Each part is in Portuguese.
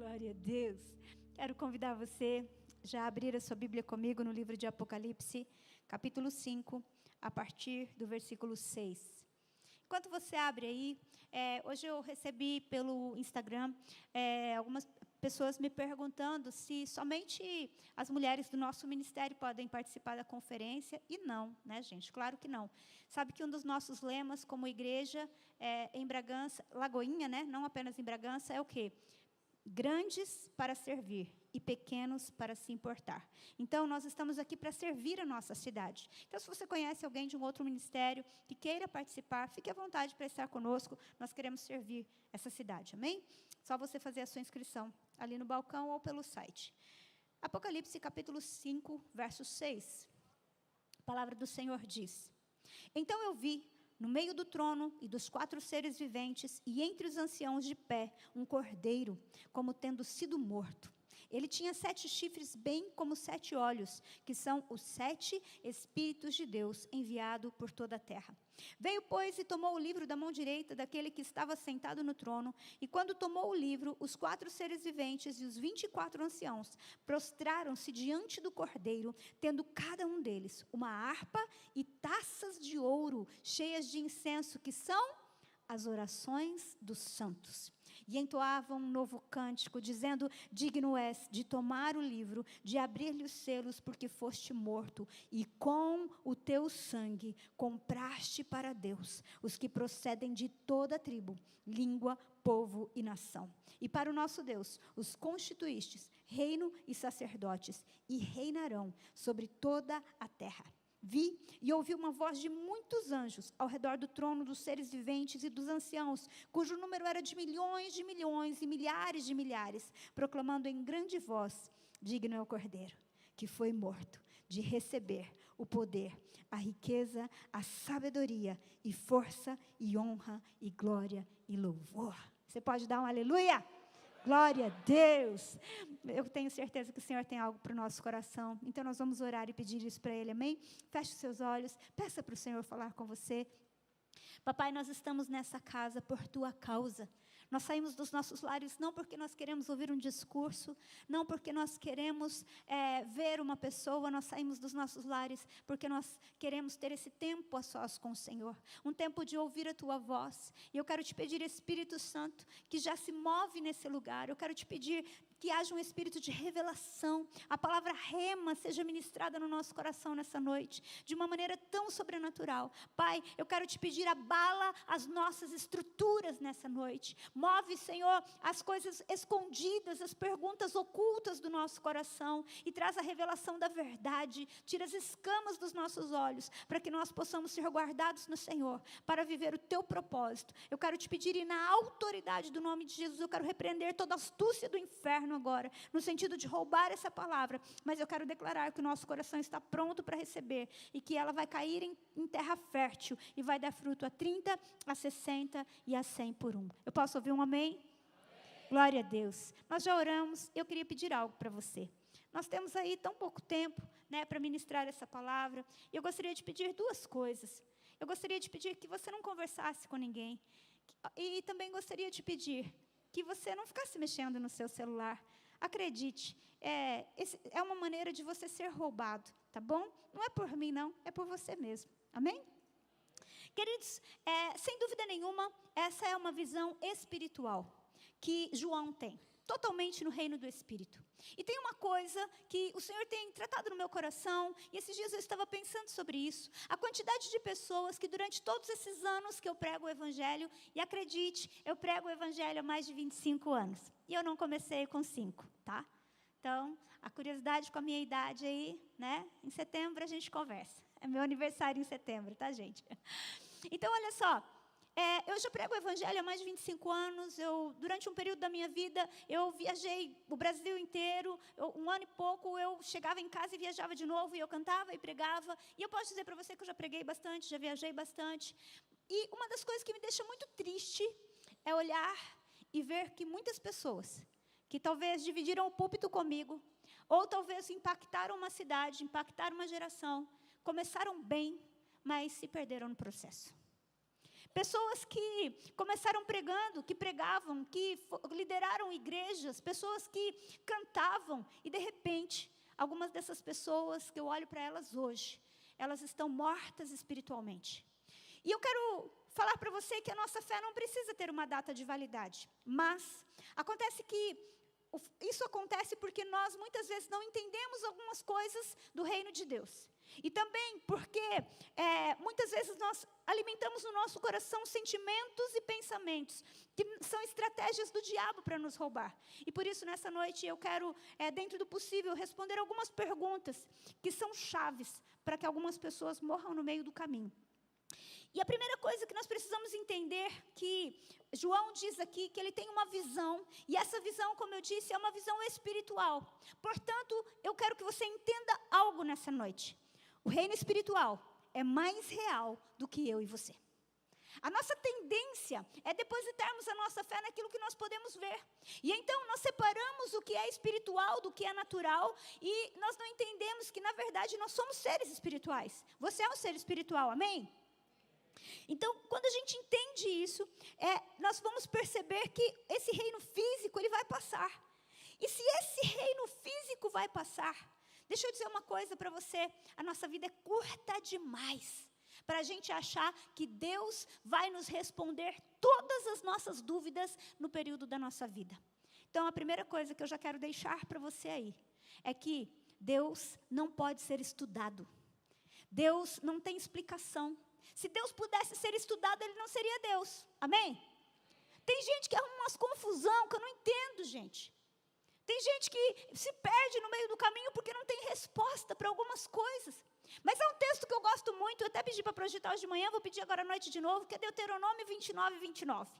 Glória a Deus. Quero convidar você já a abrir a sua Bíblia comigo no livro de Apocalipse, capítulo 5, a partir do versículo 6. Enquanto você abre aí, hoje eu recebi pelo Instagram algumas pessoas me perguntando se somente as mulheres do nosso ministério podem participar da conferência, e não, né, gente? Claro que não. Sabe que um dos nossos lemas como igreja em Bragança, Lagoinha, né, não apenas em Bragança, é o quê? Grandes para servir e pequenos para se importar. Então, nós estamos aqui para servir a nossa cidade. Então, se você conhece alguém de um outro ministério que queira participar, fique à vontade para estar conosco. Nós queremos servir essa cidade, amém? Só você fazer a sua inscrição ali no balcão ou pelo site. Apocalipse, capítulo 5, verso 6. A palavra do Senhor diz: Então eu vi, no meio do trono e dos 4 seres viventes, e entre os anciãos de pé, um cordeiro, como tendo sido morto. Ele tinha 7 chifres, bem como 7 olhos, que são os 7 Espíritos de Deus, enviado por toda a terra. Veio, pois, e tomou o livro da mão direita daquele que estava sentado no trono, e quando tomou o livro, os 4 seres viventes e os 24 anciãos prostraram-se diante do cordeiro, tendo cada um deles uma harpa e taças de ouro cheias de incenso, que são as orações dos santos. E entoavam um novo cântico, dizendo: Digno és de tomar o livro, de abrir-lhe os selos, porque foste morto, e com o teu sangue compraste para Deus os que procedem de toda tribo, língua, povo e nação. E para o nosso Deus os constituístes reino e sacerdotes, e reinarão sobre toda a terra. Vi e ouvi uma voz de muitos anjos ao redor do trono, dos seres viventes e dos anciãos, cujo número era de milhões e milhares de milhares, proclamando em grande voz: Digno é o Cordeiro, que foi morto, de receber o poder, a riqueza, a sabedoria e força e honra e glória e louvor. Você pode dar um aleluia? Glória a Deus. Eu tenho certeza que o Senhor tem algo para o nosso coração. Então, nós vamos orar e pedir isso para Ele, amém? Feche os seus olhos, peça para o Senhor falar com você. Papai, nós estamos nessa casa por Tua causa. Nós saímos dos nossos lares não porque nós queremos ouvir um discurso, não porque nós queremos ver uma pessoa, nós saímos dos nossos lares porque nós queremos ter esse tempo a sós com o Senhor, um tempo de ouvir a Tua voz. E eu quero te pedir, Espírito Santo, que já se move nesse lugar, eu quero te pedir que haja um espírito de revelação, a palavra rema seja ministrada no nosso coração nessa noite, de uma maneira tão sobrenatural. Pai, eu quero te pedir, abala as nossas estruturas nessa noite, move, Senhor, as coisas escondidas, as perguntas ocultas do nosso coração, e traz a revelação da verdade, tira as escamas dos nossos olhos, para que nós possamos ser guardados no Senhor, para viver o Teu propósito. Eu quero te pedir, e na autoridade do nome de Jesus, eu quero repreender toda astúcia do inferno agora, no sentido de roubar essa palavra, mas eu quero declarar que o nosso coração está pronto para receber, e que ela vai cair em terra fértil, e vai dar fruto a 30, a 60 e a 100 por 1. Eu posso ouvir um amém? Amém. Glória a Deus. Nós já oramos, eu queria pedir algo para você. Nós temos aí tão pouco tempo, né, para ministrar essa palavra, e eu gostaria de pedir 2 coisas. Eu gostaria de pedir que você não conversasse com ninguém, e também gostaria de pedir que você não ficasse mexendo no seu celular. Acredite, é uma maneira de você ser roubado, tá bom? Não é por mim, não, é por você mesmo. Amém? Queridos, sem dúvida nenhuma, essa é uma visão espiritual que João tem, totalmente no reino do Espírito. E tem uma coisa que o Senhor tem tratado no meu coração, e esses dias eu estava pensando sobre isso, a quantidade de pessoas que durante todos esses anos que eu prego o Evangelho, e acredite, eu prego o Evangelho há mais de 25 anos, e eu não comecei com 5, tá? Então, a curiosidade com a minha idade aí, né? Em setembro a gente conversa, é meu aniversário em setembro, tá, gente? Então, olha só, eu já prego o Evangelho há mais de 25 anos, durante um período da minha vida, eu viajei o Brasil inteiro, um ano e pouco, eu chegava em casa e viajava de novo, e eu cantava e pregava, e eu posso dizer para você que eu já preguei bastante, já viajei bastante, e uma das coisas que me deixa muito triste é olhar e ver que muitas pessoas, que talvez dividiram o púlpito comigo, ou talvez impactaram uma cidade, impactaram uma geração, começaram bem, mas se perderam no processo. pessoas que começaram pregando, que pregavam, que lideraram igrejas, pessoas que cantavam, e de repente, algumas dessas pessoas que eu olho para elas hoje, elas estão mortas espiritualmente. E eu quero falar para você que a nossa fé não precisa ter uma data de validade, mas acontece que isso acontece porque nós muitas vezes não entendemos algumas coisas do reino de Deus. E também porque muitas vezes nós alimentamos no nosso coração sentimentos e pensamentos que são estratégias do diabo para nos roubar. E por isso nessa noite eu quero, dentro do possível, responder algumas perguntas que são chaves para que algumas pessoas morram no meio do caminho. E a primeira coisa que nós precisamos entender, que João diz aqui, que ele tem uma visão, e essa visão, como eu disse, é uma visão espiritual. Portanto, eu quero que você entenda algo nessa noite. O reino espiritual é mais real do que eu e você. A nossa tendência é depositarmos a nossa fé naquilo que nós podemos ver. E então nós separamos o que é espiritual do que é natural, e nós não entendemos que, na verdade, nós somos seres espirituais. Você é um ser espiritual, amém? Então, quando a gente entende isso, nós vamos perceber que esse reino físico, ele vai passar. E se esse reino físico vai passar, deixa eu dizer uma coisa para você, a nossa vida é curta demais para a gente achar que Deus vai nos responder todas as nossas dúvidas no período da nossa vida. Então, a primeira coisa que eu já quero deixar para você aí, é que Deus não pode ser estudado. Deus não tem explicação. Se Deus pudesse ser estudado, Ele não seria Deus. Amém? Tem gente que arruma umas confusão que eu não entendo, gente. Tem gente que se perde no meio do caminho porque não tem resposta para algumas coisas. Mas há um texto que eu gosto muito, eu até pedi para projetar hoje de manhã, vou pedir agora à noite de novo, que é Deuteronômio 29, 29.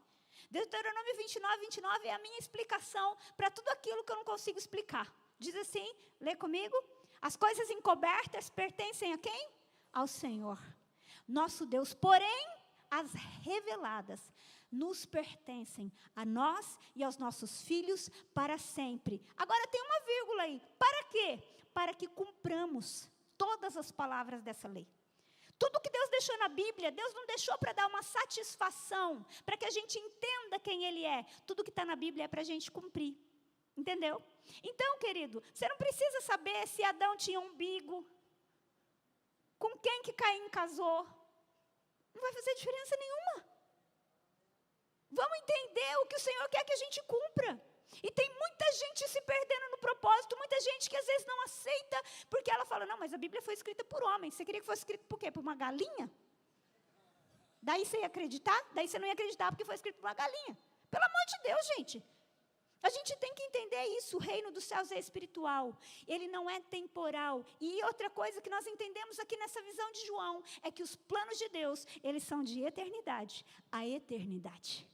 Deuteronômio 29, 29 é a minha explicação para tudo aquilo que eu não consigo explicar. Diz assim, lê comigo: as coisas encobertas pertencem a quem? Ao Senhor, nosso Deus, porém, as reveladas nos pertencem a nós e aos nossos filhos para sempre. Agora tem uma vírgula aí. Para quê? Para que cumpramos todas as palavras dessa lei. Tudo que Deus deixou na Bíblia, Deus não deixou para dar uma satisfação, para que a gente entenda quem Ele é. Tudo que está na Bíblia é para a gente cumprir. Entendeu? Então, querido, você não precisa saber se Adão tinha umbigo, com quem que Caim casou. Não vai fazer diferença nenhuma. Vamos entender o que o Senhor quer que a gente cumpra. E tem muita gente se perdendo no propósito, muita gente que às vezes não aceita, porque ela fala, não, mas a Bíblia foi escrita por homens. Você queria que fosse escrita por quê? Por uma galinha? Daí você ia acreditar? Daí você não ia acreditar porque foi escrito por uma galinha. Pelo amor de Deus, gente. A gente tem que entender isso, o reino dos céus é espiritual, ele não é temporal. E outra coisa que nós entendemos aqui nessa visão de João, é que os planos de Deus, eles são de eternidade a eternidade.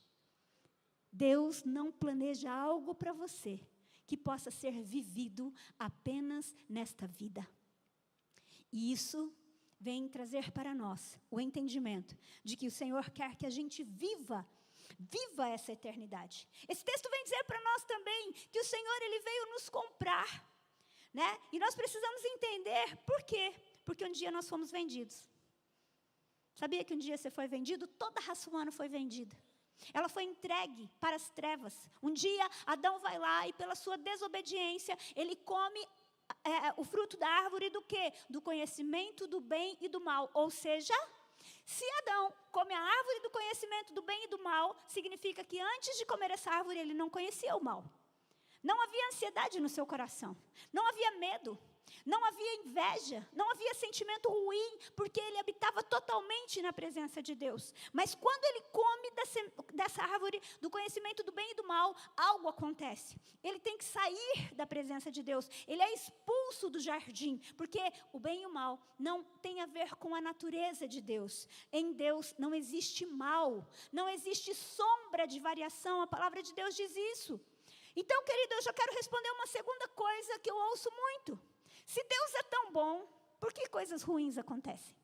Deus não planeja algo para você que possa ser vivido apenas nesta vida. E isso vem trazer para nós o entendimento de que o Senhor quer que a gente viva essa eternidade. Esse texto vem dizer para nós também que o Senhor, Ele veio nos comprar, né? E nós precisamos entender por quê? Porque um dia nós fomos vendidos. Sabia que um dia você foi vendido? Toda a raça humana foi vendida. Ela foi entregue para as trevas. Um dia Adão vai lá e pela sua desobediência, ele come o fruto da árvore do quê? Do conhecimento do bem e do mal. Ou seja, se Adão come a árvore do conhecimento do bem e do mal, significa que antes de comer essa árvore, ele não conhecia o mal. Não havia ansiedade no seu coração, não havia medo, não havia inveja, não havia sentimento ruim, porque ele habitava totalmente na presença de Deus. Mas quando ele come dessa árvore do conhecimento do bem e do mal, algo acontece. Ele tem que sair da presença de Deus, ele é expulso do jardim, porque o bem e o mal não tem a ver com a natureza de Deus. Em Deus não existe mal, não existe sombra de variação, a palavra de Deus diz isso. Então, querido, eu já quero responder uma segunda coisa que eu ouço muito. Se Deus é tão bom, por que coisas ruins acontecem?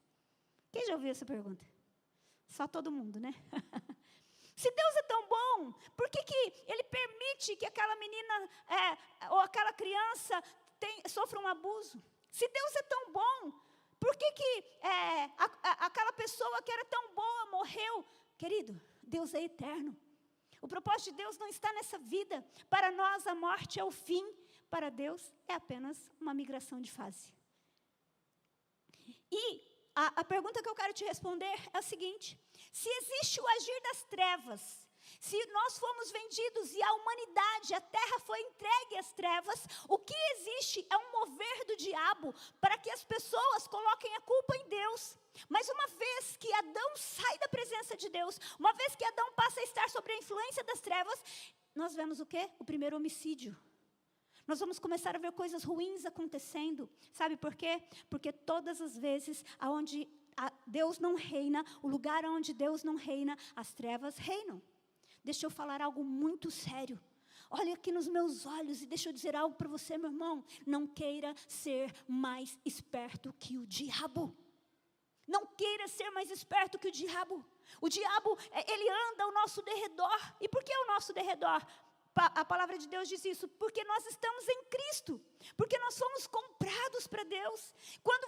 Quem já ouviu essa pergunta? Só todo mundo, né? Se Deus é tão bom, por que Ele permite que aquela menina ou aquela criança sofra um abuso? Se Deus é tão bom, por que aquela pessoa que era tão boa morreu querido, Deus é eterno. O propósito de Deus não está nessa vida. Para nós, a morte é o fim. Para Deus, é apenas uma migração de fase. E a pergunta que eu quero te responder é a seguinte: se existe o agir das trevas, se nós fomos vendidos e a humanidade, a terra foi entregue às trevas, o que existe é um mover do diabo para que as pessoas coloquem a culpa em Deus. Mas uma vez que Adão sai da presença de Deus, uma vez que Adão passa a estar sob a influência das trevas, nós vemos o quê? O primeiro homicídio. Nós vamos começar a ver coisas ruins acontecendo. Sabe por quê? Porque todas as vezes onde Deus não reina, o lugar onde Deus não reina, as trevas reinam. Deixa eu falar algo muito sério. Olha aqui nos meus olhos e deixa eu dizer algo para você, meu irmão. Não queira ser mais esperto que o diabo. Não queira ser mais esperto que o diabo. O diabo, ele anda ao nosso derredor. E por que ao nosso derredor? A palavra de Deus diz isso, porque nós estamos em Cristo, porque nós somos comprados para Deus. Quando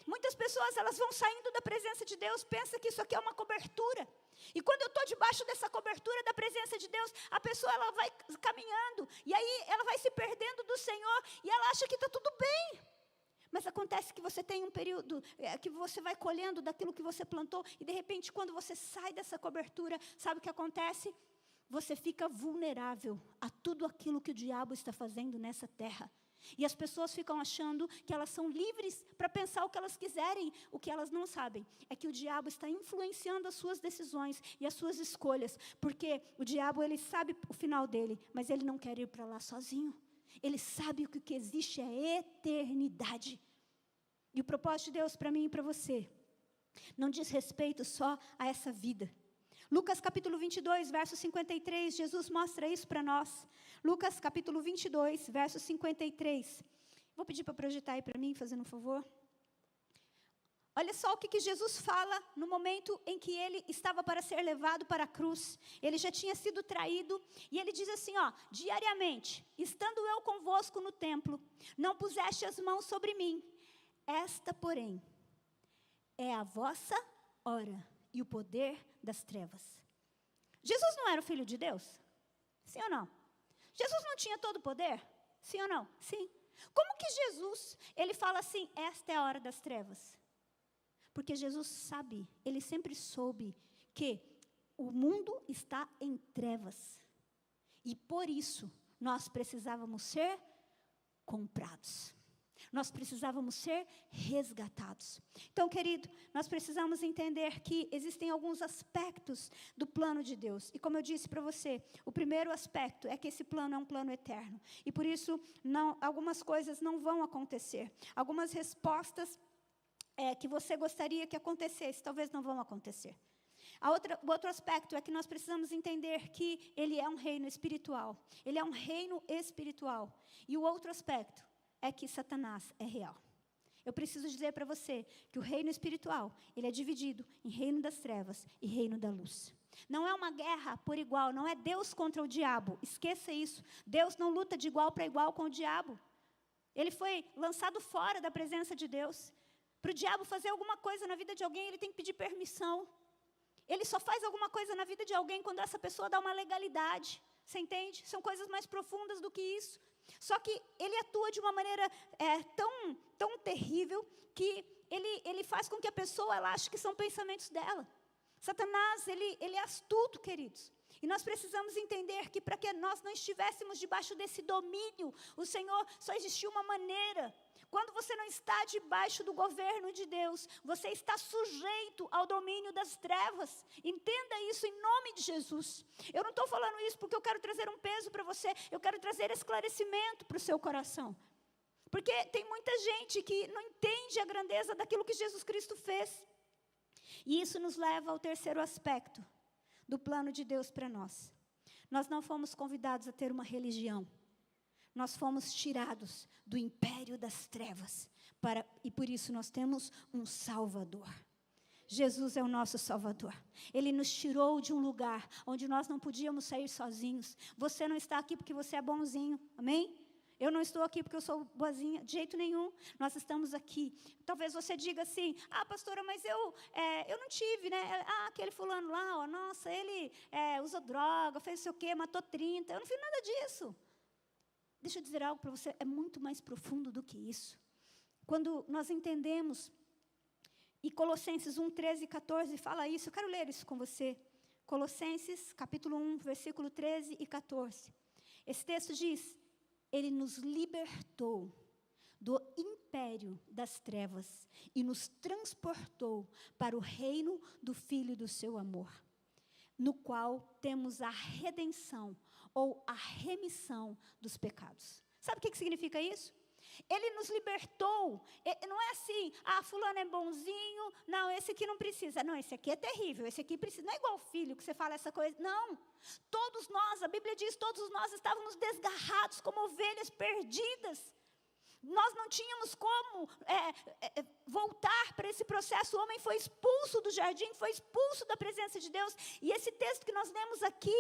muitas pessoas, elas vão saindo da presença de Deus, pensa que isso aqui é uma cobertura. E quando eu estou debaixo dessa cobertura da presença de Deus, a pessoa, ela vai caminhando, e aí ela vai se perdendo do Senhor, e ela acha que está tudo bem. Mas acontece que você tem um período que você vai colhendo daquilo que você plantou, e de repente, quando você sai dessa cobertura, sabe o que acontece? Você fica vulnerável a tudo aquilo que o diabo está fazendo nessa terra. E as pessoas ficam achando que elas são livres para pensar o que elas quiserem. O que elas não sabem é que o diabo está influenciando as suas decisões e as suas escolhas. Porque o diabo, ele sabe o final dele, mas ele não quer ir para lá sozinho. Ele sabe que o que existe é eternidade. E o propósito de Deus para mim e para você não diz respeito só a essa vida. Lucas capítulo 22, verso 53, Jesus mostra isso para nós. Lucas capítulo 22, verso 53. Vou pedir para projetar aí para mim, fazendo um favor. Olha só o que Jesus fala no momento em que ele estava para ser levado para a cruz. Ele já tinha sido traído e ele diz assim, diariamente, estando eu convosco no templo, não puseste as mãos sobre mim. Esta, porém, é a vossa hora e o poder das trevas. Jesus não era o Filho de Deus? Sim ou não? Jesus não tinha todo o poder? Sim ou não? Sim. Como que Jesus, ele fala assim, esta é a hora das trevas? Porque Jesus sabe, ele sempre soube que o mundo está em trevas. E por isso, nós precisávamos ser comprados. Nós precisávamos ser resgatados. Então, querido, nós precisamos entender que existem alguns aspectos do plano de Deus. E como eu disse para você, o primeiro aspecto é que esse plano é um plano eterno. E por isso, algumas coisas não vão acontecer. Algumas respostas que você gostaria que acontecesse, talvez não vão acontecer. O outro aspecto é que nós precisamos entender que ele é um reino espiritual. Ele é um reino espiritual. E o outro aspecto é que Satanás é real. Eu preciso dizer para você que o reino espiritual, ele é dividido em reino das trevas e reino da luz. Não é uma guerra por igual, não é Deus contra o diabo. Esqueça isso. Deus não luta de igual para igual com o diabo. Ele foi lançado fora da presença de Deus. Para o diabo fazer alguma coisa na vida de alguém, ele tem que pedir permissão. Ele só faz alguma coisa na vida de alguém quando essa pessoa dá uma legalidade. Você entende? São coisas mais profundas do que isso. Só que ele atua de uma maneira tão terrível que ele faz com que a pessoa ela ache que são pensamentos dela. Satanás, ele é astuto, queridos. E nós precisamos entender que para que nós não estivéssemos debaixo desse domínio, o Senhor só existiu uma maneira. Quando você não está debaixo do governo de Deus, você está sujeito ao domínio das trevas. Entenda isso em nome de Jesus. Eu não estou falando isso porque eu quero trazer um peso para você, eu quero trazer esclarecimento para o seu coração. Porque tem muita gente que não entende a grandeza daquilo que Jesus Cristo fez. E isso nos leva ao terceiro aspecto do plano de Deus para nós. Nós não fomos convidados a ter uma religião. Nós fomos tirados do império das trevas. E por isso nós temos um Salvador. Jesus é o nosso Salvador. Ele nos tirou de um lugar onde nós não podíamos sair sozinhos. Você não está aqui porque você é bonzinho, amém? Eu não estou aqui porque eu sou boazinha, de jeito nenhum. Nós estamos aqui. Talvez você diga assim, pastora, mas eu não tive, né? Aquele fulano lá, ó, nossa, ele usou droga, fez não sei o quê, matou 30. Eu não fiz nada disso. Deixa eu dizer algo para você, é muito mais profundo do que isso. Quando nós entendemos, e Colossenses 1, 13 e 14 fala isso, eu quero ler isso com você. Colossenses, capítulo 1, versículo 13 e 14. Esse texto diz, ele nos libertou do império das trevas e nos transportou para o reino do Filho do seu amor, no qual temos a redenção ou a remissão dos pecados. Sabe o que significa isso? Ele nos libertou, não é assim, fulano é bonzinho, não, esse aqui não precisa, não, esse aqui é terrível, esse aqui precisa, não é igual filho que você fala essa coisa, não, todos nós, a Bíblia diz, todos nós estávamos desgarrados como ovelhas perdidas, nós não tínhamos como voltar para esse processo. O homem foi expulso do jardim, foi expulso da presença de Deus. E esse texto que nós lemos aqui,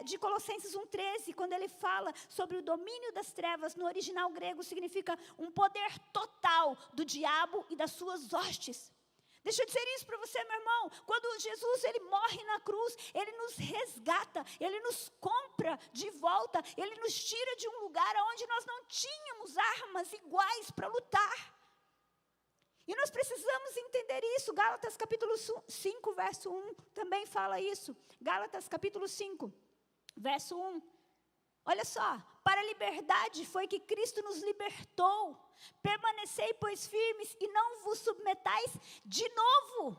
de Colossenses 1,13, quando ele fala sobre o domínio das trevas, no original grego significa um poder total do diabo e das suas hostes. Deixa eu dizer isso para você, meu irmão. Quando Jesus ele morre na cruz, ele nos resgata, ele nos compra de volta, ele nos tira de um lugar onde nós não tínhamos armas iguais para lutar. E nós precisamos entender isso. Gálatas capítulo 5, verso 1, também fala isso. Gálatas capítulo 5, verso 1. Olha só, para a liberdade foi que Cristo nos libertou. Permanecei, pois, firmes e não vos submetais de novo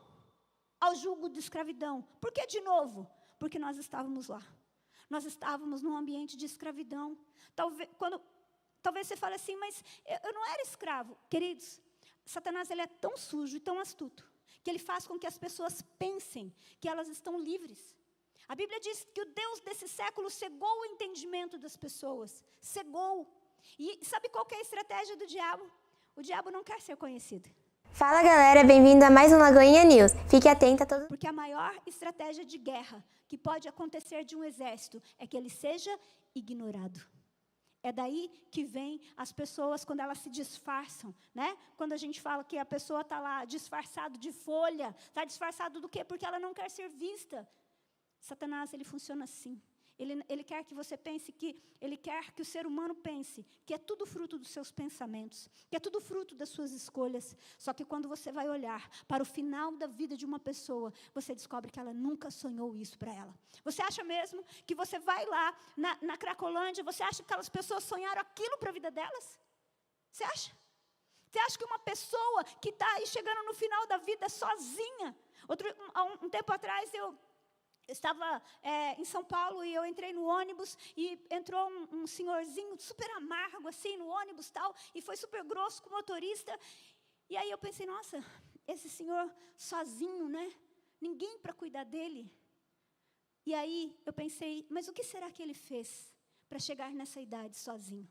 ao jugo de escravidão. Por que de novo? Porque nós estávamos lá. Nós estávamos num ambiente de escravidão. Talvez você fale assim, mas eu não era escravo. Queridos, Satanás ele é tão sujo e tão astuto, que ele faz com que as pessoas pensem que elas estão livres. A Bíblia diz que o Deus desse século cegou o entendimento das pessoas. Cegou. E sabe qual que é a estratégia do diabo? O diabo não quer ser conhecido. Fala galera, bem-vindo a mais um Lagoinha News. Fique atenta a todos. Porque a maior estratégia de guerra que pode acontecer de um exército é que ele seja ignorado. É daí que vem as pessoas quando elas se disfarçam, né? Quando a gente fala que a pessoa está lá disfarçado de folha, está disfarçado do quê? Porque ela não quer ser vista. Satanás, ele funciona assim. Ele quer que você pense ele quer que o ser humano pense que é tudo fruto dos seus pensamentos, que é tudo fruto das suas escolhas. Só que quando você vai olhar para o final da vida de uma pessoa, você descobre que ela nunca sonhou isso para ela. Você acha mesmo que você vai lá na Cracolândia, você acha que aquelas pessoas sonharam aquilo para a vida delas? Você acha? Você acha que uma pessoa que está aí chegando no final da vida sozinha? Um tempo atrás eu estava em São Paulo e eu entrei no ônibus e entrou um senhorzinho super amargo assim no ônibus tal, e foi super grosso com o motorista. E aí eu pensei, nossa, esse senhor sozinho, né? Ninguém para cuidar dele. E aí eu pensei, mas o que será que ele fez para chegar nessa idade sozinho?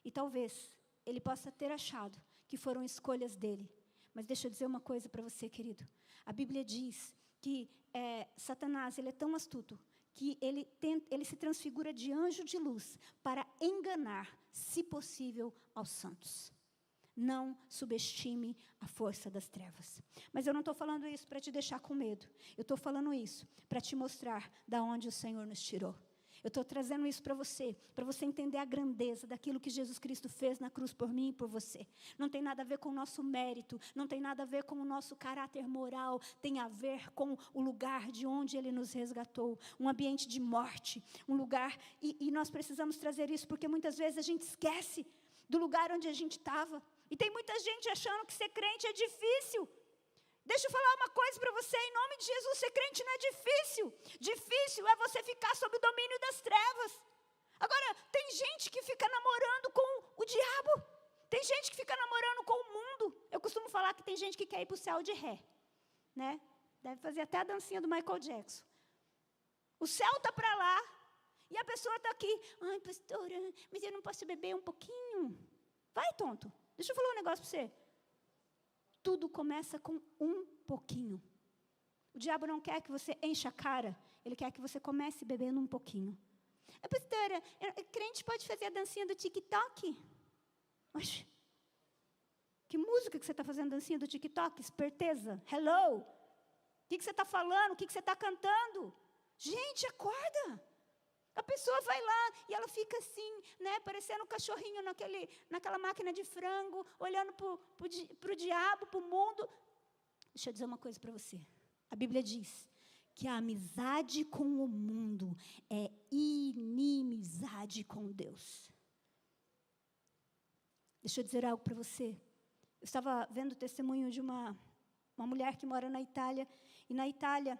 E talvez ele possa ter achado que foram escolhas dele. Mas deixa eu dizer uma coisa para você, querido. A Bíblia diz que Satanás ele é tão astuto que ele se transfigura de anjo de luz para enganar, se possível, aos santos. Não subestime a força das trevas. Mas eu não estou falando isso para te deixar com medo. Eu estou falando isso para te mostrar da onde o Senhor nos tirou. Eu estou trazendo isso para você entender a grandeza daquilo que Jesus Cristo fez na cruz por mim e por você. Não tem nada a ver com o nosso mérito, não tem nada a ver com o nosso caráter moral, tem a ver com o lugar de onde Ele nos resgatou, um ambiente de morte, um lugar, e nós precisamos trazer isso, porque muitas vezes a gente esquece do lugar onde a gente estava, e tem muita gente achando que ser crente é difícil. Deixa eu falar uma coisa para você, em nome de Jesus, ser crente não é difícil. Difícil é você ficar sob o domínio das trevas. Agora, tem gente que fica namorando com o diabo. Tem gente que fica namorando com o mundo. Eu costumo falar que tem gente que quer ir para o céu de ré, né? Deve fazer até a dancinha do Michael Jackson. O céu está para lá e a pessoa está aqui. Ai, pastora, mas eu não posso beber um pouquinho? Vai, tonto. Deixa eu falar um negócio para você. Tudo começa com um pouquinho. O diabo não quer que você encha a cara, ele quer que você comece bebendo um pouquinho. Pastora, crente pode fazer a dancinha do TikTok? Oxe, que música que você está fazendo, dancinha do TikTok? Esperteza, hello. O que você está falando? O que você está cantando? Gente, acorda. A pessoa vai lá e ela fica assim, né, parecendo um cachorrinho naquela máquina de frango, olhando para o diabo, para o mundo. Deixa eu dizer uma coisa para você. A Bíblia diz que a amizade com o mundo é inimizade com Deus. Deixa eu dizer algo para você. Eu estava vendo o testemunho de uma mulher que mora na Itália, e na Itália,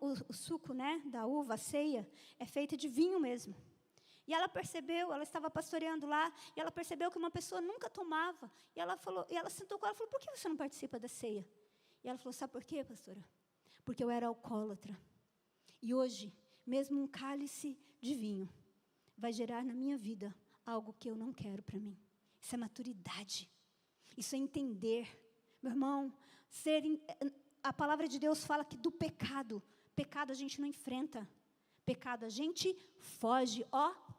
o suco, né, da uva, a ceia, é feita de vinho mesmo. E ela percebeu, ela estava pastoreando lá, e ela percebeu que uma pessoa nunca tomava. E ela sentou com ela e falou, por que você não participa da ceia? E ela falou, sabe por quê, pastora? Porque eu era alcoólatra. E hoje, mesmo um cálice de vinho vai gerar na minha vida algo que eu não quero para mim. Isso é maturidade. Isso é entender. Meu irmão, a palavra de Deus fala que do pecado a gente não enfrenta. Pecado a gente foge.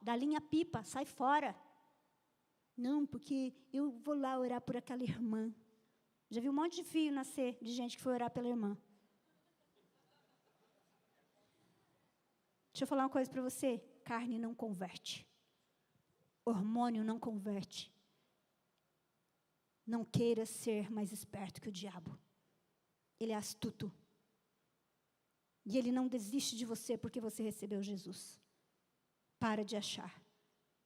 Da linha pipa, sai fora. Não, porque eu vou lá orar por aquela irmã. Já vi um monte de filho nascer de gente que foi orar pela irmã. Deixa eu falar uma coisa para você. Carne não converte. Hormônio não converte. Não queira ser mais esperto que o diabo. Ele é astuto. E ele não desiste de você porque você recebeu Jesus. Para de achar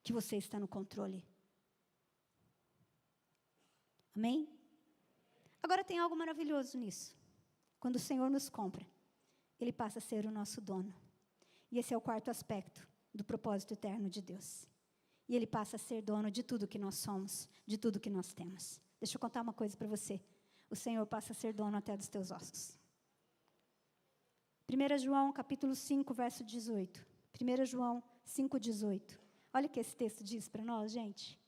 que você está no controle. Amém? Agora tem algo maravilhoso nisso. Quando o Senhor nos compra, Ele passa a ser o nosso dono. E esse é o quarto aspecto do propósito eterno de Deus. E Ele passa a ser dono de tudo que nós somos, de tudo que nós temos. Deixa eu contar uma coisa para você. O Senhor passa a ser dono até dos teus ossos. 1 João, capítulo 5, verso 18. 1 João 5, 18. Olha o que esse texto diz para nós, gente.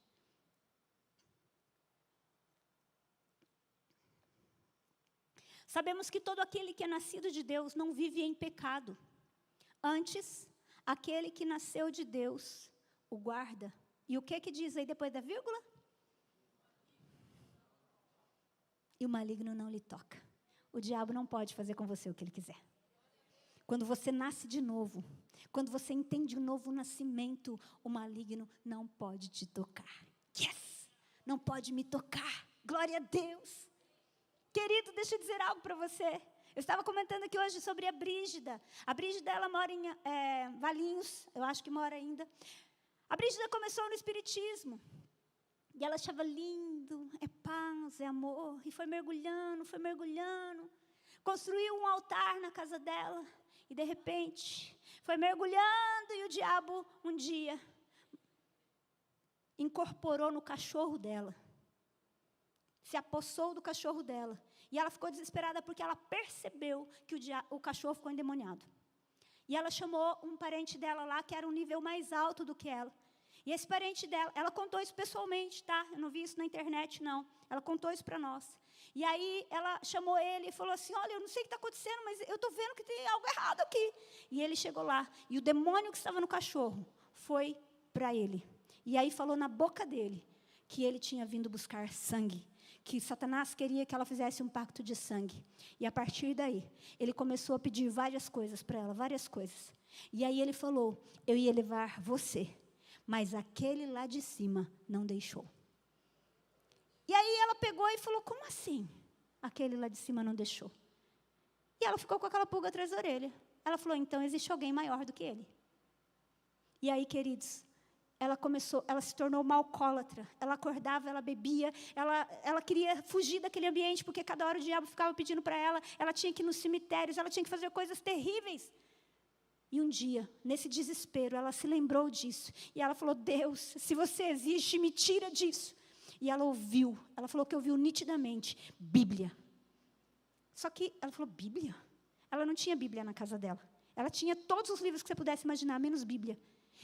Sabemos que todo aquele que é nascido de Deus não vive em pecado. Antes, aquele que nasceu de Deus o guarda. E o que diz aí depois da vírgula? E o maligno não lhe toca. O diabo não pode fazer com você o que ele quiser. Quando você nasce de novo, quando você entende o novo nascimento, o maligno não pode te tocar. Yes! Não pode me tocar. Glória a Deus. Querido, deixa eu dizer algo para você. Eu estava comentando aqui hoje sobre a Brígida. A Brígida, ela mora em Valinhos, eu acho que mora ainda. A Brígida começou no Espiritismo. E ela achava lindo, é paz, é amor. E foi mergulhando, foi mergulhando. Construiu um altar na casa dela. E, de repente, foi mergulhando e o diabo, um dia, incorporou no cachorro dela. Se apossou do cachorro dela. E ela ficou desesperada porque ela percebeu que o cachorro ficou endemoniado. E ela chamou um parente dela lá, que era um nível mais alto do que ela. E esse parente dela, ela contou isso pessoalmente, tá? Eu não vi isso na internet, não. Ela contou isso para nós. E aí, ela chamou ele e falou assim, olha, eu não sei o que está acontecendo, mas eu estou vendo que tem algo errado aqui. E ele chegou lá, e o demônio que estava no cachorro foi para ele. E aí, falou na boca dele que ele tinha vindo buscar sangue. Que Satanás queria que ela fizesse um pacto de sangue. E a partir daí, ele começou a pedir várias coisas para ela, várias coisas. E aí ele falou, eu ia levar você, mas aquele lá de cima não deixou. E aí ela pegou e falou, como assim? Aquele lá de cima não deixou. E ela ficou com aquela pulga atrás da orelha. Ela falou, então existe alguém maior do que ele. E aí, queridos, ela se tornou uma alcoólatra. Ela acordava, ela bebia, ela queria fugir daquele ambiente, porque cada hora o diabo ficava pedindo para ela tinha que ir nos cemitérios, ela tinha que fazer coisas terríveis. E um dia, nesse desespero, ela se lembrou disso. E ela falou, Deus, se você existe, me tira disso. E ela falou que ouviu nitidamente, Bíblia. Só que ela falou, Bíblia? Ela não tinha Bíblia na casa dela. Ela tinha todos os livros que você pudesse imaginar, menos Bíblia.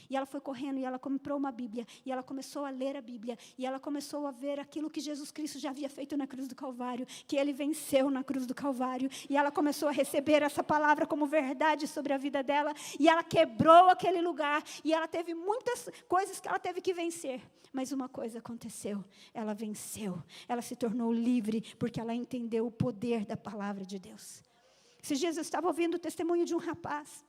E ela foi correndo e ela comprou uma Bíblia. E ela começou a ler a Bíblia. E ela começou a ver aquilo que Jesus Cristo já havia feito na cruz do Calvário. Que Ele venceu na cruz do Calvário. E ela começou a receber essa palavra como verdade sobre a vida dela. E ela quebrou aquele lugar. E ela teve muitas coisas que ela teve que vencer. Mas uma coisa aconteceu. Ela venceu. Ela se tornou livre porque ela entendeu o poder da palavra de Deus. Esses dias eu estava ouvindo o testemunho de um rapaz.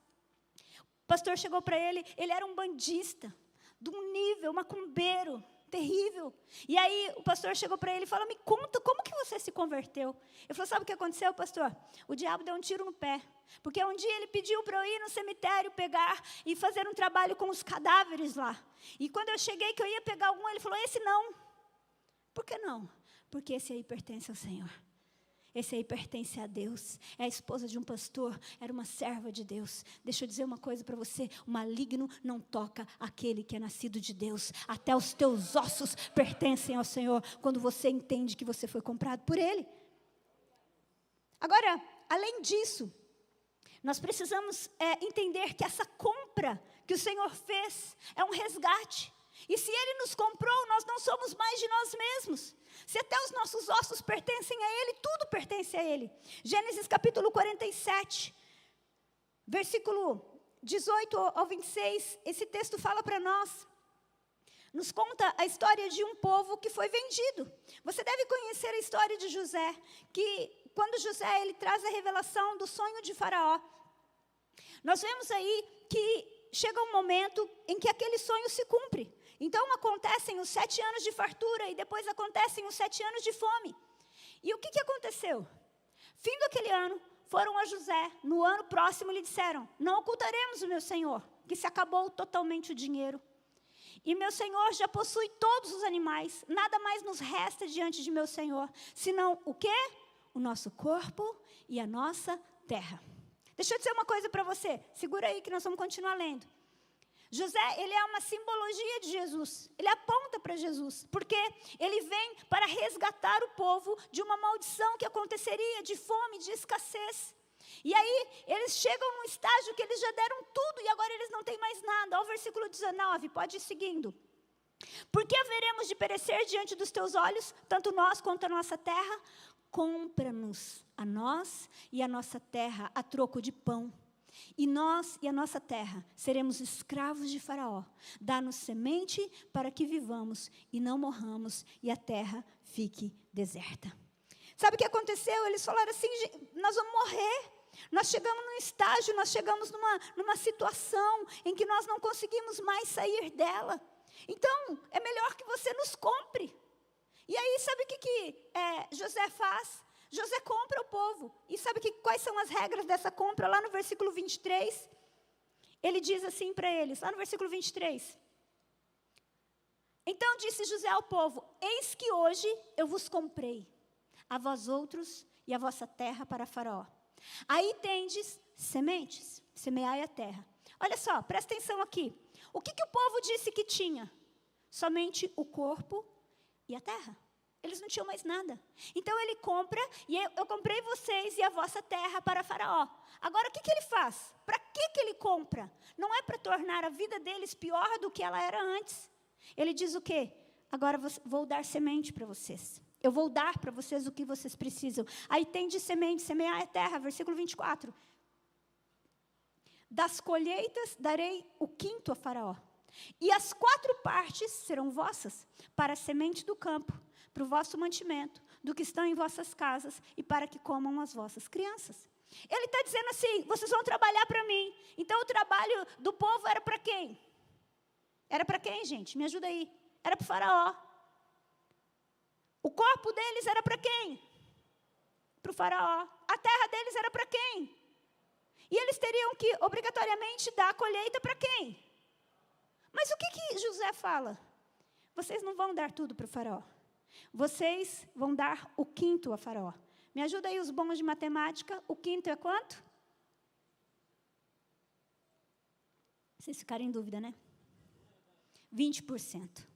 O pastor chegou para ele era um bandista, de um nível, macumbeiro, terrível. E aí o pastor chegou para ele e falou, me conta, como que você se converteu? Eu falei, sabe o que aconteceu, pastor? O diabo deu um tiro no pé. Porque um dia ele pediu para eu ir no cemitério pegar e fazer um trabalho com os cadáveres lá. E quando eu cheguei que eu ia pegar algum, ele falou, esse não. Por que não? Porque esse aí pertence ao Senhor. Esse aí pertence a Deus. É a esposa de um pastor, era uma serva de Deus. Deixa eu dizer uma coisa para você, o maligno não toca aquele que é nascido de Deus. Até os teus ossos pertencem ao Senhor, quando você entende que você foi comprado por Ele. Agora, além disso, nós precisamos entender que essa compra que o Senhor fez é um resgate. E se Ele nos comprou, nós não somos mais de nós mesmos. Se até os nossos ossos pertencem a Ele, tudo pertence a Ele. Gênesis capítulo 47, versículo 18 ao 26, esse texto fala para nós. Nos conta a história de um povo que foi vendido. Você deve conhecer a história de José, que quando José ele traz a revelação do sonho de Faraó, nós vemos aí que chega um momento em que aquele sonho se cumpre. Então acontecem os 7 anos de fartura e depois acontecem os 7 anos de fome. E o que aconteceu? Fim daquele ano, foram a José, no ano próximo lhe disseram, não ocultaremos o meu senhor, que se acabou totalmente o dinheiro. E meu senhor já possui todos os animais, nada mais nos resta diante de meu senhor, senão o quê? O nosso corpo e a nossa terra. Deixa eu dizer uma coisa para você, segura aí que nós vamos continuar lendo. José, ele é uma simbologia de Jesus, ele aponta para Jesus, porque ele vem para resgatar o povo de uma maldição que aconteceria, de fome, de escassez. E aí, eles chegam num estágio que eles já deram tudo e agora eles não têm mais nada. Olha o versículo 19, pode ir seguindo. Porque haveremos de perecer diante dos teus olhos, tanto nós quanto a nossa terra? Compra-nos a nós e a nossa terra a troco de pão. E nós e a nossa terra seremos escravos de Faraó. Dá-nos semente para que vivamos e não morramos e a terra fique deserta. Sabe o que aconteceu? Eles falaram assim, nós vamos morrer. Nós chegamos num estágio, nós chegamos numa situação em que nós não conseguimos mais sair dela. Então, é melhor que você nos compre. E aí, sabe o que José faz? José compra o povo. E sabe quais são as regras dessa compra? Lá no versículo 23, ele diz assim para eles, lá no versículo 23. Então disse José ao povo, eis que hoje eu vos comprei, a vós outros e a vossa terra para Faraó. Aí tendes sementes, semeai a terra. Olha só, presta atenção aqui. O que o povo disse que tinha? Somente o corpo e a terra. Eles não tinham mais nada. Então ele compra, e eu comprei vocês e a vossa terra para Faraó. Agora o que ele faz? Para que ele compra? Não é para tornar a vida deles pior do que ela era antes. Ele diz o quê? Agora vou dar semente para vocês. Eu vou dar para vocês o que vocês precisam. Aí tem de semente, semear a terra, versículo 24. Das colheitas darei o 5º a Faraó. E as 4 partes serão vossas, para a semente do campo, para o vosso mantimento, do que estão em vossas casas, e para que comam as vossas crianças. Ele está dizendo assim, vocês vão trabalhar para mim. Então o trabalho do povo era para quem? Era para quem, gente? Me ajuda aí. Era para o Faraó. O corpo deles era para quem? Para o Faraó. A terra deles era para quem? E eles teriam que, obrigatoriamente, dar a colheita para quem? Mas o que José fala? Vocês não vão dar tudo para o Faraó. Vocês vão dar o 5º a Faraó. Me ajuda aí os bons de matemática. O 5º é quanto? Vocês ficaram em dúvida, né? 20%.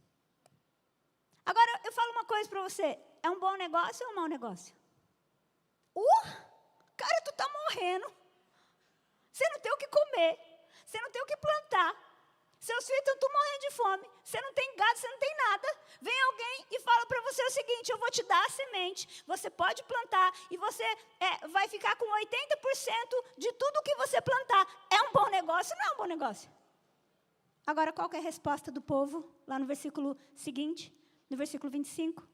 Agora, eu falo uma coisa para você. É um bom negócio ou um mau negócio? Cara, tu está morrendo. Você não tem o que comer. Você não tem o que plantar. Seus filhos estão tudo morrendo de fome. Você não tem gado, você não tem nada. Vem alguém e fala para você o seguinte: eu vou te dar a semente, você pode plantar e você vai ficar com 80% de tudo que você plantar. É um bom negócio? Não é um bom negócio. Agora, qual que é a resposta do povo? Lá no versículo seguinte, no versículo 25.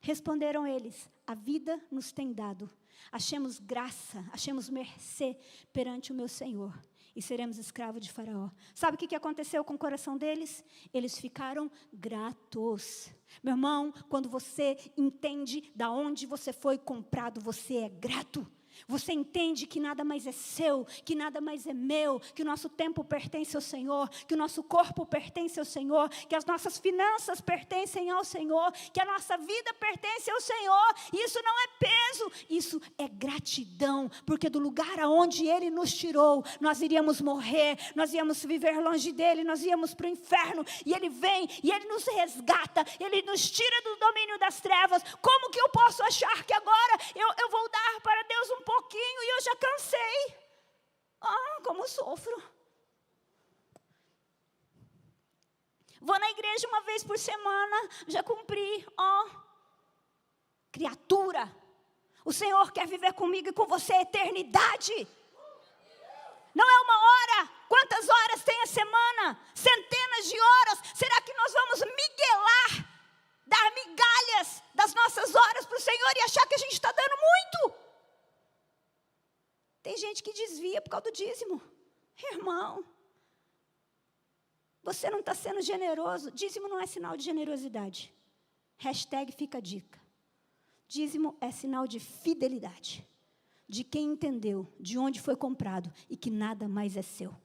Responderam eles: a vida nos tem dado. Achemos graça, achemos mercê perante o meu Senhor. E seremos escravos de Faraó. Sabe o que aconteceu com o coração deles? Eles ficaram gratos. Meu irmão, quando você entende da onde você foi comprado, você é grato. Você entende que nada mais é seu, que nada mais é meu, que o nosso tempo pertence ao Senhor, que o nosso corpo pertence ao Senhor, que as nossas finanças pertencem ao Senhor, que a nossa vida pertence ao Senhor. Isso não é peso, isso é gratidão, porque do lugar aonde Ele nos tirou, nós iríamos morrer, nós íamos viver longe dEle, nós íamos para o inferno, e Ele vem, e Ele nos resgata, Ele nos tira do domínio das trevas. Como que eu posso achar que agora eu vou dar para Deus um pouquinho e eu já cansei? Como sofro. Vou na igreja uma vez por semana, já cumpri. Criatura, o Senhor quer viver comigo e com você a eternidade. Não é uma hora. Quantas horas tem a semana? Centenas de horas. Será que nós vamos miguelar, dar migalhas das nossas horas para o Senhor e achar que a gente está dando muito? Tem gente que desvia por causa do dízimo. Irmão, você não está sendo generoso. Dízimo não é sinal de generosidade. Hashtag fica a dica. Dízimo é sinal de fidelidade. De quem entendeu, de onde foi comprado e que nada mais é seu.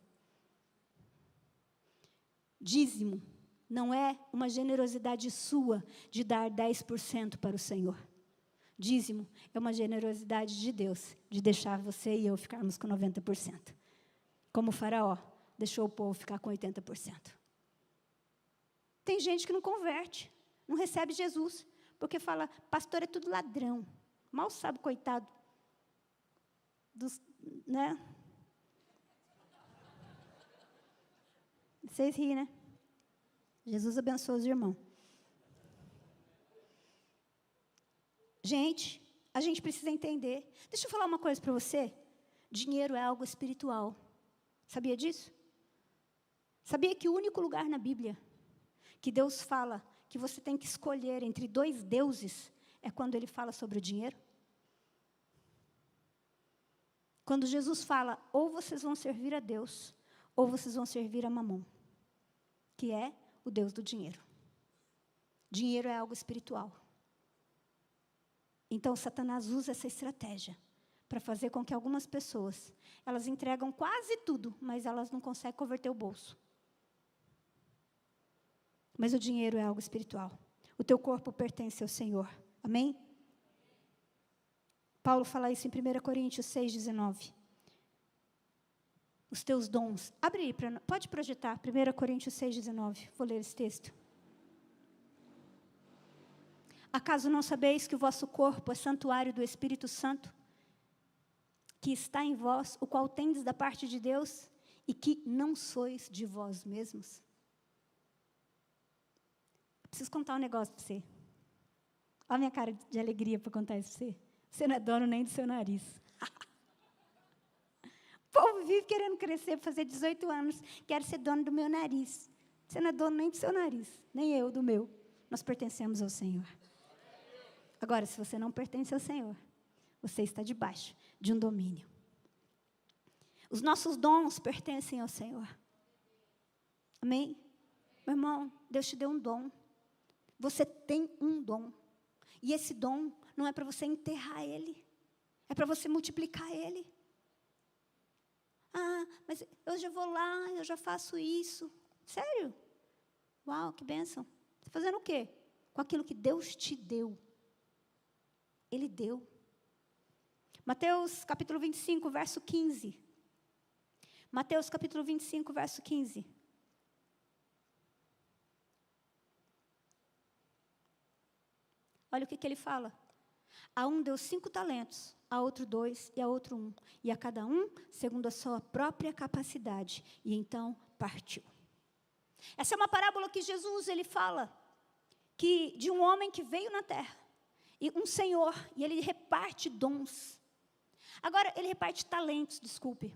Dízimo não é uma generosidade sua de dar 10% para o Senhor. Dízimo é uma generosidade de Deus, de deixar você e eu ficarmos com 90%. Como o Faraó deixou o povo ficar com 80%. Tem gente que não converte, não recebe Jesus, porque fala: pastor é tudo ladrão. Mal sabe, coitado, né? Vocês riem, né? Jesus abençoa os irmãos. Gente, a gente precisa entender. Deixa eu falar uma coisa para você. Dinheiro é algo espiritual. Sabia disso? Sabia que o único lugar na Bíblia que Deus fala que você tem que escolher entre dois deuses é quando Ele fala sobre o dinheiro? Quando Jesus fala: ou vocês vão servir a Deus, ou vocês vão servir a Mamon, que é o Deus do dinheiro. Dinheiro é algo espiritual. Então, Satanás usa essa estratégia para fazer com que algumas pessoas, elas entregam quase tudo, mas elas não conseguem converter o bolso. Mas o dinheiro é algo espiritual. O teu corpo pertence ao Senhor. Amém? Paulo fala isso em 1 Coríntios 6,19. Os teus dons. Abre aí, pode projetar, 1 Coríntios 6,19. Vou ler esse texto. Acaso não sabeis que o vosso corpo é santuário do Espírito Santo, que está em vós, o qual tendes da parte de Deus, e que não sois de vós mesmos? Eu preciso contar um negócio para você. Olha a minha cara de alegria para contar isso para você. Você não é dono nem do seu nariz. O povo vive querendo crescer, fazer 18 anos, quero ser dono do meu nariz. Você não é dono nem do seu nariz, nem eu do meu. Nós pertencemos ao Senhor. Agora, se você não pertence ao Senhor, você está debaixo de um domínio. Os nossos dons pertencem ao Senhor. Amém? Meu irmão, Deus te deu um dom. Você tem um dom. E esse dom não é para você enterrar ele. É para você multiplicar ele. Mas eu já vou lá, eu já faço isso. Sério? Uau, que bênção. Você está fazendo o quê? Com aquilo que Deus te deu. Ele deu. Mateus capítulo 25, verso 15. Mateus capítulo 25, verso 15. Olha o que ele fala. A um deu 5 talentos, a outro 2 e a outro 1. E a cada um, segundo a sua própria capacidade. E então partiu. Essa é uma parábola que Jesus, ele fala que de um homem que veio na terra, e um senhor, e ele reparte dons. Agora, ele reparte talentos, desculpe.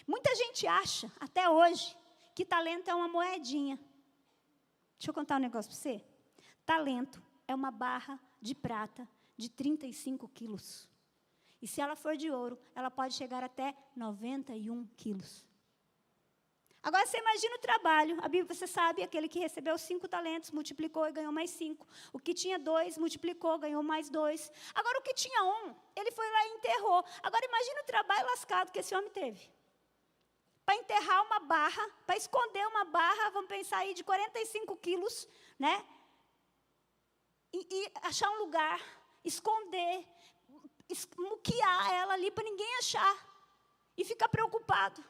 Muita gente acha, até hoje, que talento é uma moedinha. Deixa eu contar um negócio para você. Talento é uma barra de prata de 35 quilos. E se ela for de ouro, ela pode chegar até 91 quilos. Agora, você imagina o trabalho. A Bíblia, você sabe, aquele que recebeu 5 talentos, multiplicou e ganhou mais 5. O que tinha 2, multiplicou, ganhou mais 2. Agora, o que tinha 1, ele foi lá e enterrou. Agora, imagina o trabalho lascado que esse homem teve. Para enterrar uma barra, para esconder uma barra, vamos pensar aí, de 45 quilos, né? E achar um lugar, esconder, muquear ela ali para ninguém achar. E ficar preocupado.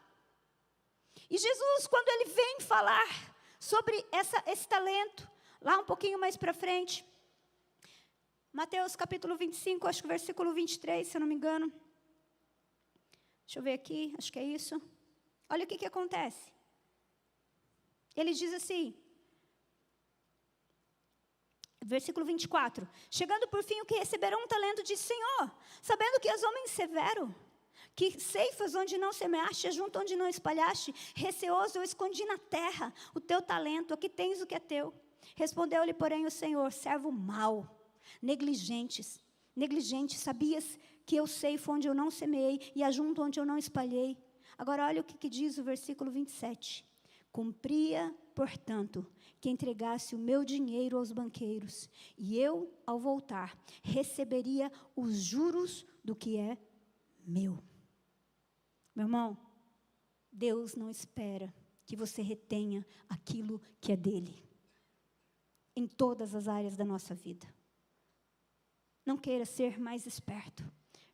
E Jesus, quando ele vem falar sobre esse talento, lá um pouquinho mais para frente, Mateus capítulo 25, acho que versículo 23, se eu não me engano. Deixa eu ver aqui, acho que é isso. Olha o que acontece. Ele diz assim, versículo 24. Chegando por fim o que receberão um talento, disse: Senhor, sabendo que és homem severo, que ceifas onde não semeaste, junto onde não espalhaste, receoso eu escondi na terra o teu talento, aqui tens o que é teu. Respondeu-lhe, porém, o Senhor: servo mau, negligente, sabias que eu ceifo onde eu não semeei e ajunto onde eu não espalhei. Agora olha o que diz o versículo 27. Cumpria, portanto, que entregasse o meu dinheiro aos banqueiros, e eu, ao voltar, receberia os juros do que é meu. Meu irmão, Deus não espera que você retenha aquilo que é dele, em todas as áreas da nossa vida. Não queira ser mais esperto.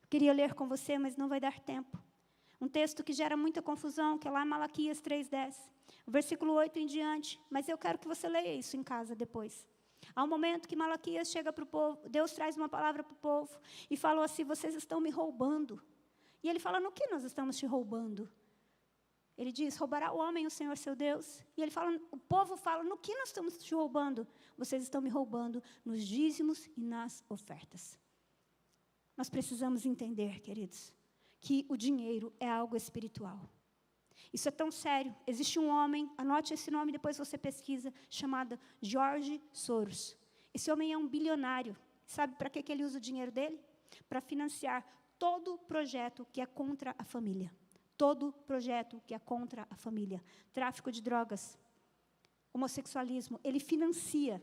Eu queria ler com você, mas não vai dar tempo. Um texto que gera muita confusão, que é lá em Malaquias 3:10, o versículo 8 em diante, mas eu quero que você leia isso em casa depois. Há um momento que Malaquias chega para o povo, Deus traz uma palavra para o povo, e falou assim: vocês estão me roubando. E ele fala: no que nós estamos te roubando? Ele diz: roubará o homem o Senhor seu Deus? E ele fala, o povo fala: no que nós estamos te roubando? Vocês estão me roubando nos dízimos e nas ofertas. Nós precisamos entender, queridos, que o dinheiro é algo espiritual. Isso é tão sério. Existe um homem, anote esse nome, depois você pesquisa, chamado George Soros. Esse homem é um bilionário. Sabe para que ele usa o dinheiro dele? Para financiar todo projeto que é contra a família. Todo projeto que é contra a família. Tráfico de drogas, homossexualismo, ele financia.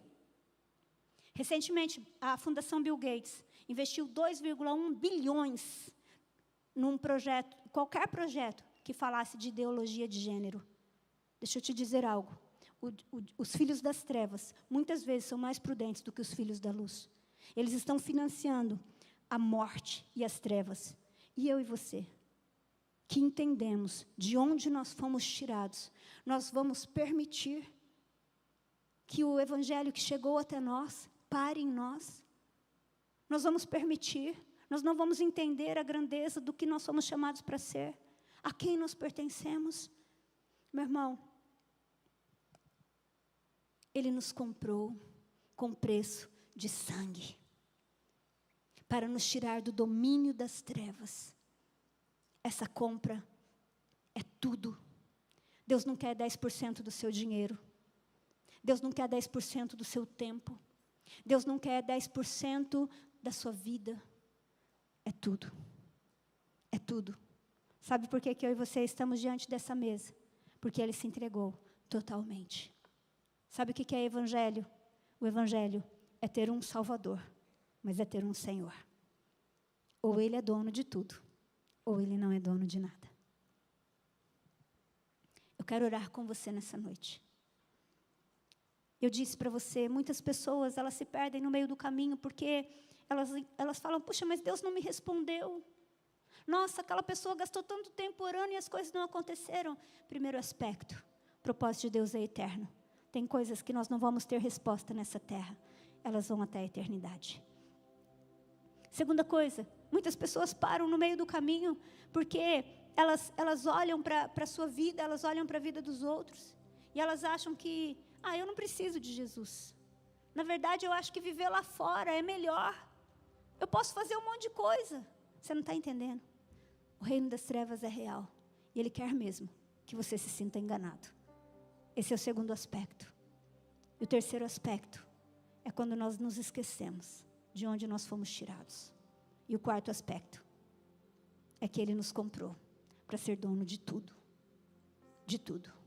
Recentemente, a Fundação Bill Gates investiu 2,1 bilhões num projeto, qualquer projeto que falasse de ideologia de gênero. Deixa eu te dizer algo. Os filhos das trevas, muitas vezes, são mais prudentes do que os filhos da luz. Eles estão financiando a morte e as trevas. E eu e você, que entendemos de onde nós fomos tirados, nós vamos permitir que o evangelho que chegou até nós pare em nós? Nós vamos permitir? Nós não vamos entender a grandeza do que nós somos chamados para ser? A quem nós pertencemos? Meu irmão, Ele nos comprou com preço de sangue, para nos tirar do domínio das trevas. Essa compra é tudo. Deus não quer 10% do seu dinheiro. Deus não quer 10% do seu tempo. Deus não quer 10% da sua vida. É tudo. É tudo. Sabe por que eu e você estamos diante dessa mesa? Porque Ele se entregou totalmente. Sabe o que é evangelho? O evangelho é ter um Salvador, mas é ter um Senhor. Ou Ele é dono de tudo, ou Ele não é dono de nada. Eu quero orar com você nessa noite. Eu disse para você, muitas pessoas, elas se perdem no meio do caminho, porque elas falam: puxa, mas Deus não me respondeu. Nossa, aquela pessoa gastou tanto tempo orando e as coisas não aconteceram. Primeiro aspecto, o propósito de Deus é eterno. Tem coisas que nós não vamos ter resposta nessa terra. Elas vão até a eternidade. Segunda coisa, muitas pessoas param no meio do caminho, porque elas olham para a sua vida, elas olham para a vida dos outros, E elas acham que, eu não preciso de Jesus. Na verdade, eu acho que viver lá fora é melhor. Eu posso fazer um monte de coisa. Você não está entendendo? O reino das trevas é real. E Ele quer mesmo que você se sinta enganado. Esse é o segundo aspecto. E o terceiro aspecto é quando nós nos esquecemos de onde nós fomos tirados. E o quarto aspecto é que Ele nos comprou para ser dono de tudo. De tudo.